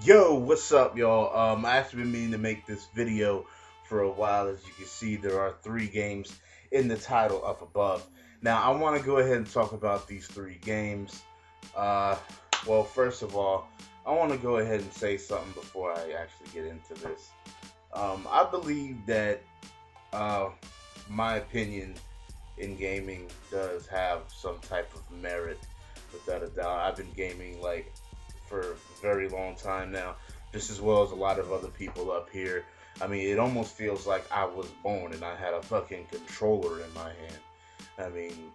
Yo, what's up, y'all? I actually been meaning to make this video for a while. As you can see, there are three games in the title up above. Now, I want to go ahead and talk about these three games. Uh, well, first of all, I want to go ahead and say something before I actually get into this. I believe that uh, my opinion in gaming does have some type of merit, without a doubt. I've been gaming for a very long time now, just as well as a lot of other people up here. I mean, it almost feels like I was born and I had a fucking controller in my hand. I mean,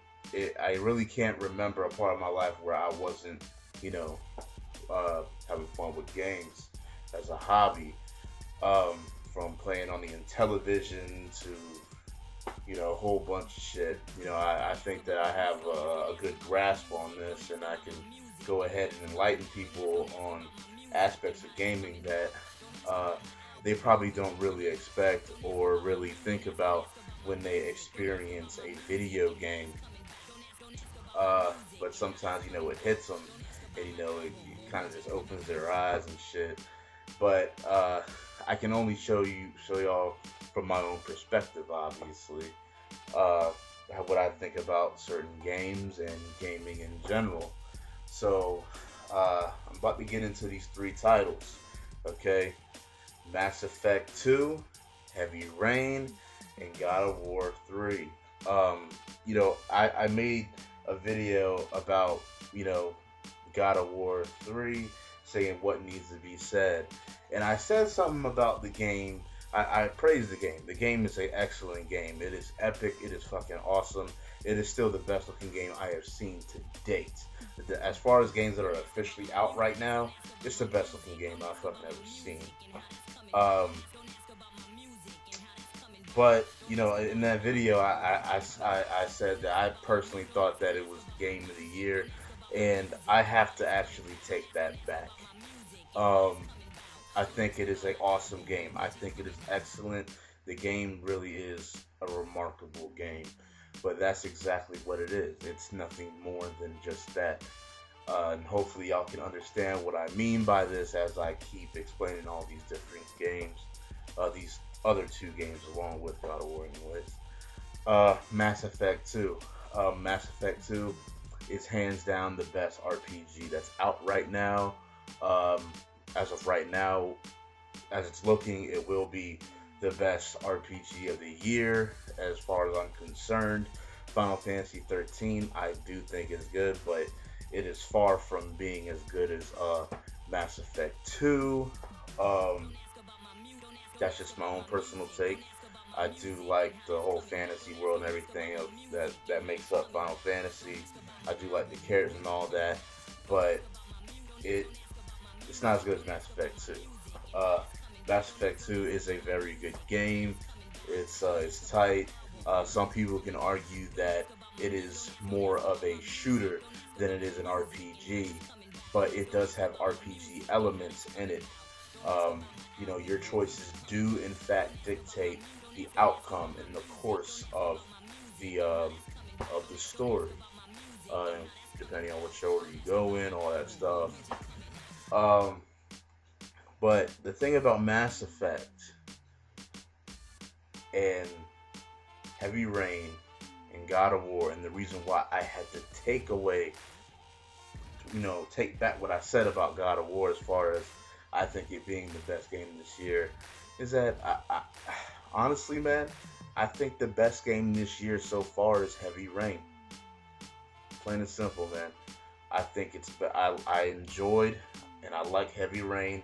I really can't remember a part of my life where I wasn't, you know, having fun with games as a hobby. Um, from playing on the Intellivision to a whole bunch of shit. I think that I have a good grasp on this, and I can go ahead and enlighten people on aspects of gaming that uh, they probably don't really expect or really think about when they experience a video game. But sometimes, it hits them, and it kind of just opens their eyes and shit. But I can only show y'all from my own perspective, obviously, uh, what I think about certain games and gaming in general. So I'm about to get into these three titles. Okay, Mass Effect 2, Heavy Rain, and God of War 3. I made a video about God of War 3, saying what needs to be said. And I said something about the game. I praised the game. The game is an excellent game. It is epic. It is fucking awesome. It is still the best looking game I have seen to date. As far as games that are officially out right now, it's the best looking game I've fucking ever seen. Um, but in that video, I said that I personally thought that it was Game of the Year, and I have to actually take that back. Um, I think it is an awesome game. I think it is excellent. The game really is a remarkable game, but that's exactly what it is. It's nothing more than just that. And hopefully y'all can understand what I mean by this as I keep explaining all these different games, these other two games along with God of War anyways. Mass Effect 2. Mass Effect 2 is hands down the best RPG that's out right now. As of right now, as it's looking, it will be the best RPG of the year as far as I'm concerned. Final Fantasy 13, I do think is good, but it is far from being as good as Mass Effect 2. That's just my own personal take. I do like the whole fantasy world and everything that makes up Final Fantasy. I do like the characters and all that, but it's not as good as Mass Effect 2. Mass Effect 2 is a very good game. It's tight. Some people can argue that it is more of a shooter than it is an RPG, but it does have RPG elements in it. Your choices do in fact dictate the outcome and the course of the story, depending on what show you go in, all that stuff. Um, but the thing about Mass Effect and Heavy Rain and God of War, and the reason why I had to take back what I said about God of War as far as I think it being the best game this year, is that honestly, man, I think the best game this year so far is Heavy Rain. Plain and simple, man. I think I enjoyed and I like Heavy Rain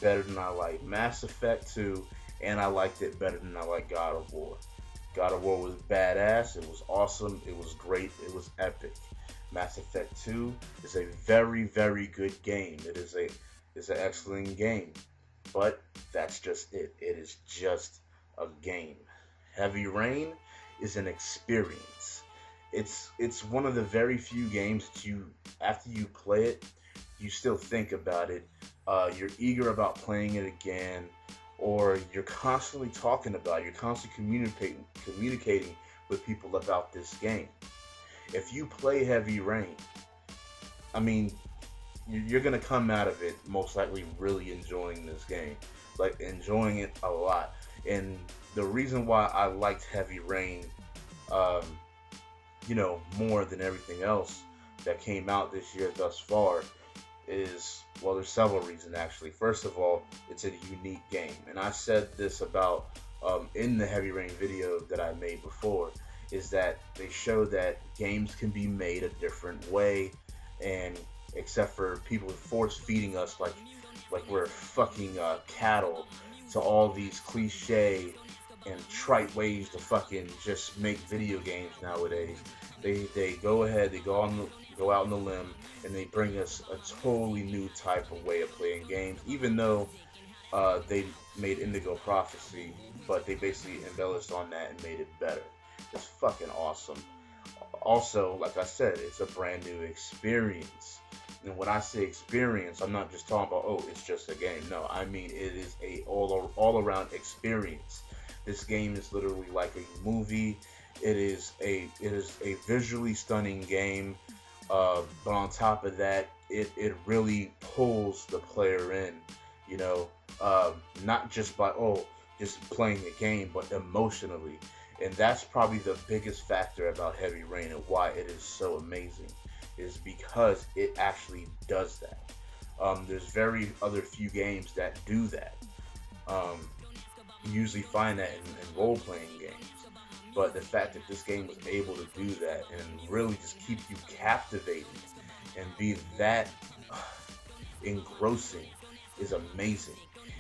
better than I like Mass Effect 2, and I liked it better than I like God of War. God of War was badass, it was awesome, it was great, it was epic. Mass Effect 2 is a very, very good game. It's an excellent game. But that's just it. It is just a game. Heavy Rain is an experience. It's one of the very few games that after you play it, you still think about it. You're eager about playing it again, or you're constantly talking about it. You're constantly communicating with people about this game. If you play Heavy Rain, I mean, you're gonna come out of it most likely really enjoying this game, like enjoying it a lot. And the reason why I liked Heavy Rain, um, more than everything else that came out this year thus far is, well, there's several reasons actually. First of all, it's a unique game, and I said this about in the Heavy Rain video that I made before, is that they show that games can be made a different way, and except for people force feeding us like we're fucking cattle to all these cliche and trite ways to fucking just make video games nowadays. They go ahead, they go out on the limb, and they bring us a totally new type of way of playing games. Even though they made Indigo Prophecy, but they basically embellished on that and made it better. It's fucking awesome. Also, like I said, it's a brand new experience. And when I say experience, I'm not just talking about, oh, it's just a game. No, I mean it is a all around experience. This game is literally like a movie. It is a visually stunning game. But on top of that, it really pulls the player in. Not just by just playing the game, but emotionally. And that's probably the biggest factor about Heavy Rain and why it is so amazing, is because it actually does that. There's very other few games that do that. You usually find that in role-playing games. But the fact that this game was able to do that and really just keep you captivated and be that engrossing is amazing.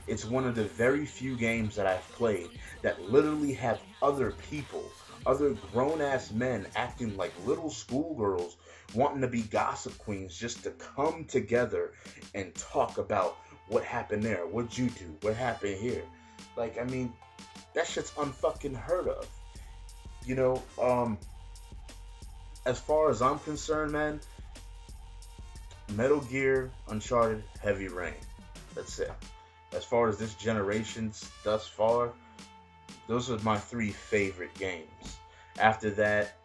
It's one of the very few games that I've played that literally have other people, other grown-ass men acting like little schoolgirls wanting to be gossip queens just to come together and talk about what happened there, what'd you do, what happened here. Like, I mean, that shit's unfucking heard of. As far as I'm concerned, man, Metal Gear, Uncharted, Heavy Rain. That's it. As far as this generation thus far, those are my 3 favorite games. After that,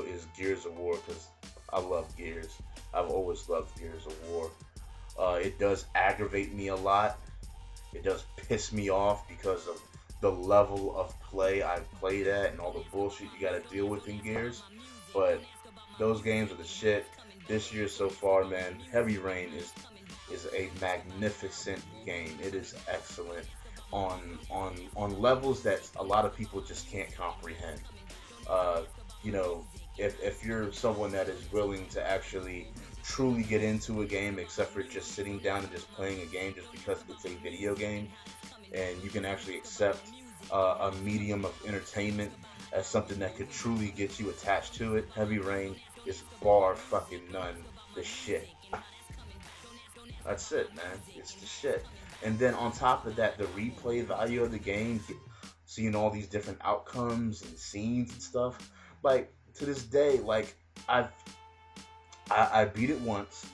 is Gears of War, because I love Gears. I've always loved Gears of War. It does aggravate me a lot. It does piss me off because of the level of play I've played at and all the bullshit you gotta deal with in Gears. But those games are the shit. This year so far, man, Heavy Rain is a magnificent game. It is excellent on levels that a lot of people just can't comprehend. If you're someone that is willing to actually truly get into a game, except for just sitting down and just playing a game just because it's a video game, and you can actually accept a medium of entertainment as something that could truly get you attached to it, Heavy Rain is bar fucking none the shit. That's it, man. It's the shit. And then on top of that, the replay value of the game, seeing all these different outcomes and scenes and stuff. Like, to this day, like, I beat it once,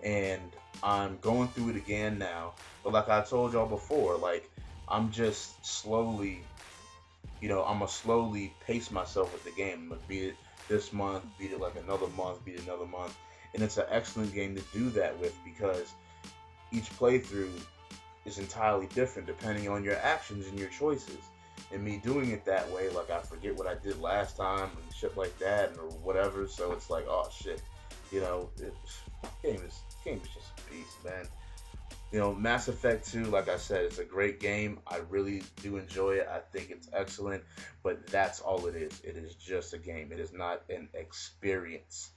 and I'm going through it again now. But like I told y'all before, like, I'm just slowly, I'm gonna slowly pace myself with the game. I'm gonna beat it this month, beat it like another month, beat it another month. And it's an excellent game to do that with, because each playthrough is entirely different depending on your actions and your choices. And me doing it that way, like, I forget what I did last time and shit like that or whatever. So it's like, oh shit, game is just a beast, man. Mass Effect 2, like I said, it's a great game. I really do enjoy it. I think it's excellent, but that's all it is. It is just a game. It is not an experience.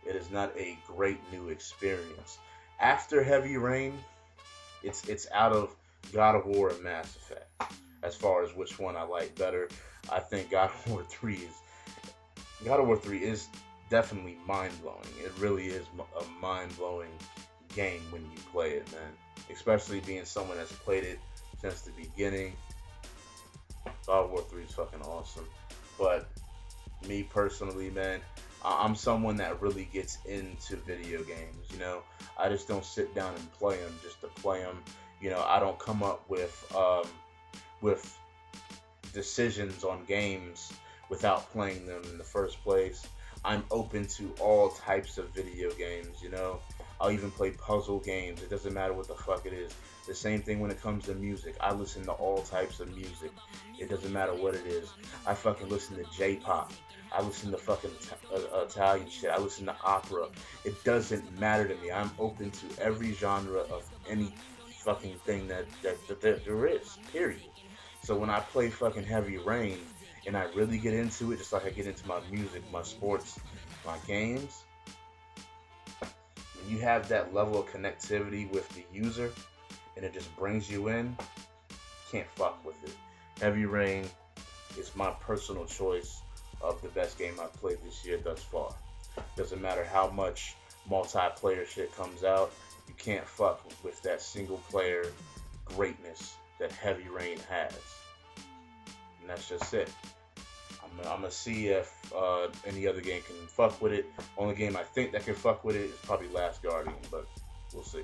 It is not a great new experience. After Heavy Rain, it's out of God of War and Mass Effect. As far as which one I like better, I think God of War 3 is definitely mind-blowing. It really is a mind-blowing game when you play it, man. Especially being someone that's played it since the beginning. God of War 3 is fucking awesome. But me personally, man, I'm someone that really gets into video games, I just don't sit down and play them just to play them. I don't come up with decisions on games without playing them in the first place. I'm open to all types of video games, I'll even play puzzle games. It doesn't matter what the fuck it is. The same thing when it comes to music. I listen to all types of music. It doesn't matter what it is. I fucking listen to J-pop. I listen to fucking Italian shit. I listen to opera. It doesn't matter to me. I'm open to every genre of any fucking thing that there is. Period. So when I play fucking Heavy Rain and I really get into it, just like I get into my music, my sports, my games, when you have that level of connectivity with the user and it just brings you in, can't fuck with it. Heavy Rain is my personal choice of the best game I've played this year thus far. Doesn't matter how much multiplayer shit comes out, you can't fuck with that single player greatness that Heavy Rain has. And that's just it. I'm gonna see if any other game can fuck with it. Only game I think that can fuck with it is probably Last Guardian, but we'll see.